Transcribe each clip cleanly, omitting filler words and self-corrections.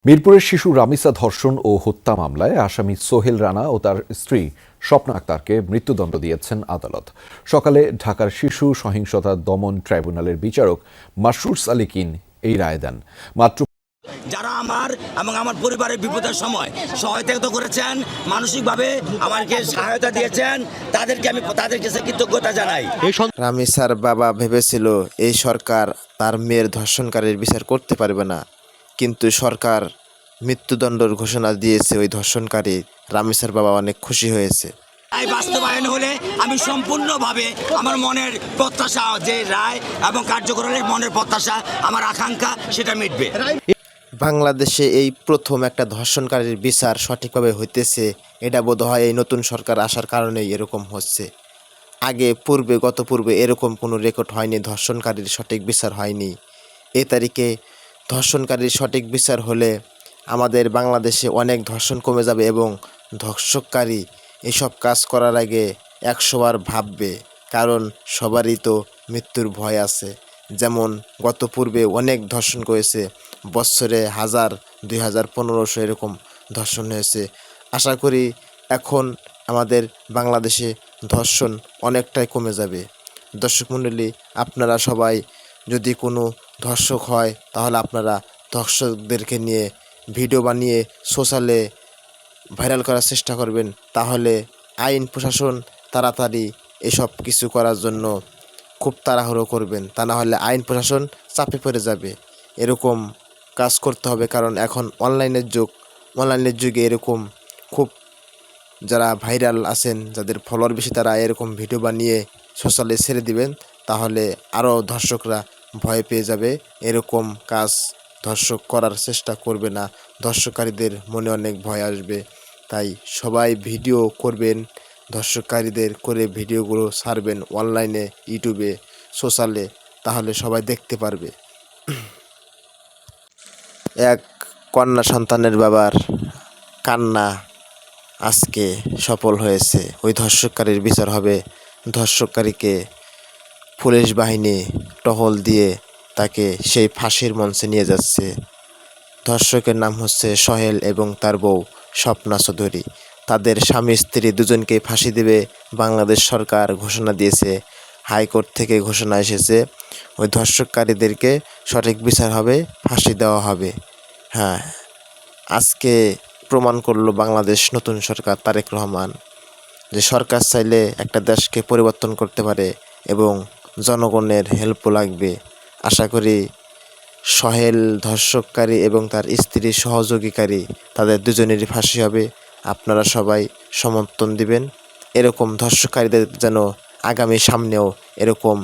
মিরপুরের শিশু রামিসা ধর্ষণ ও হত্যা মামলায় আসামি সোহেল রানা ও তার স্ত্রী স্বপ্না আক্তারকে মৃত্যুদণ্ড দিয়েছেন আদালত। সকালে ঢাকার শিশু সহিংসতা দমন ট্রাইব্যুনালের বিচারক মাশরুস আলী কিন এই রায় দেন। মাত্র যারা আমার এবং আমার পরিবারের বিপদের সময় সহায়তা করেছেন, মানসিকভাবে আমাকে সহায়তা দিয়েছেন, তাদেরকে আমি তাদের কাছে কৃতজ্ঞতা জানাই। রামিসার বাবা ভেবেছিল এই সরকার তার মেয়ের ধর্ষণকারীর বিচার করতে পারবে না, কিন্তু সরকার মৃত্যুদণ্ডের ঘোষণা দিয়েছে ওই ধর্ষণকারী। রামিসার বাবা অনেক খুশি হয়েছে। এই বাস্তবায়ন হলে আমি সম্পূর্ণভাবে আমার মনের প্রত্যাশা, যে রায় এবং কার্যকর হলে মনের প্রত্যাশা, আমার আকাঙ্ক্ষা সেটা মিটবে। বাংলাদেশে এই প্রথম একটা ধর্ষণকারীর বিচার সঠিকভাবে হইতেছে। এটা বোধহয় এই নতুন সরকার আসার কারণেই এরকম হচ্ছে। গত পূর্বে এরকম কোনো রেকর্ড হয়নি, ধর্ষণকারীর সঠিক বিচার হয়নি। এই তারিখে ধর্ষণকারীর সঠিক বিচার হলে আমাদের বাংলাদেশে অনেক ধর্ষণ কমে যাবে এবং ধর্ষণকারী এসব কাজ করার আগে 100 বার ভাববে, কারণ সবারই তো মৃত্যুর ভয় আছে। যেমন গত পূর্বে অনেক ধর্ষণ করেছে, বছরে 1000, 2000, 1500 এরকম ধর্ষণ হয়েছে। আশা করি এখন আমাদের বাংলাদেশে ধর্ষণ অনেকটাই কমে যাবে। দর্শক মণ্ডলী, আপনারা সবাই যদি কোনো ধর্ষক হয় তাহলে আপনারা ধর্ষকদেরকে নিয়ে ভিডিও বানিয়ে সোশ্যালে ভাইরাল করার চেষ্টা করবেন, তাহলে আইন প্রশাসন তাড়াতাড়ি এসব কিছু করার জন্য খুব তাড়াহুড়ো করবেন, তা না হলে আইন প্রশাসন চাপে পড়ে যাবে। এরকম কাজ করতে হবে, কারণ এখন অনলাইনের যুগে এরকম খুব যারা ভাইরাল আছেন, যাদের ফলোয়ার বেশি, তারা এরকম ভিডিও বানিয়ে সোশ্যালে ছেড়ে দিবেন, তাহলে আরও ধর্ষকরা ভয় পেয়ে যাবে। এরকম কাজ ধর্ষক করার চেষ্টা করবে না, ধর্ষকারীদের মনে অনেক ভয় আসবে। তাই সবাই ভিডিও করবেন, ধর্ষকারীদের করে ভিডিওগুলো ছাড়বেন অনলাইনে, ইউটিউবে, সোশ্যালে, তাহলে সবাই দেখতে পারবে। এক কন্যা সন্তানের বাবার কান্না আজকে সফল হয়েছে। ওই ধর্ষণকারীর বিচার হবে। ধর্ষণকারীকে পুলিশ বাহিনী টহল দিয়ে তাকে সেই ফাঁসির মঞ্চে নিয়ে যাচ্ছে। ধর্ষকের নাম হচ্ছে সোহেল এবং তার বউ স্বপ্না চৌধুরী। তাদের স্বামী স্ত্রী দুজনকেই ফাঁসি দেবে বাংলাদেশ সরকার ঘোষণা দিয়েছে। হাইকোর্ট থেকে ঘোষণা এসেছে, ওই ধর্ষণকারীদেরকে সঠিক বিচার হবে, ফাঁসি দেওয়া হবে। হ্যাঁ, আজকে প্রমাণ করলো বাংলাদেশ নতুন সরকার তারেক রহমান যে সরকার চাইলে একটা দেশকে পরিবর্তন করতে পারে এবং জনগণের হেল্পও লাগবে। আশা করি সোহেল ধর্ষণকারী এবং তার স্ত্রী সহযোগীকারী, তাদের দুজনেরই ফাঁসি হবে। আপনারা সবাই সমর্থন দিবেন। এরকম ধর্ষণকারীদের যেন আগামী সামনেও এরকম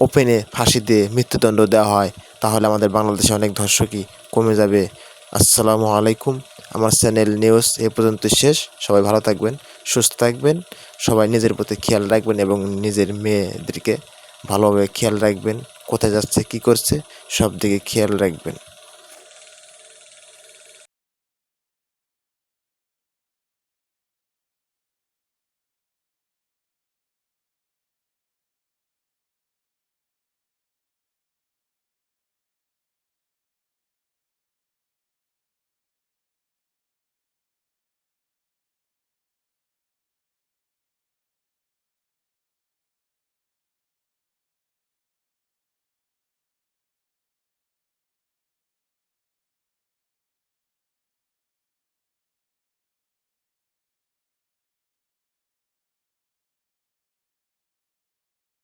ওপেনে ফাঁসি দিয়ে মৃত্যুদণ্ড দেওয়া হয়, তাহলে আমাদের বাংলাদেশে অনেক ধর্ষকই কমে যাবে। আসসালামু আলাইকুম। আমার চ্যানেল নিউজ এ পর্যন্ত শেষ। সবাই ভালো থাকবেন, সুস্থ থাকবেন, সবাই নিজের প্রতি খেয়াল রাখবেন এবং নিজের মেয়েদেরকে ভালোভাবে খেয়াল রাখবেন, কোথায় যাচ্ছে, কী করছে, সব দিকে খেয়াল রাখবেন।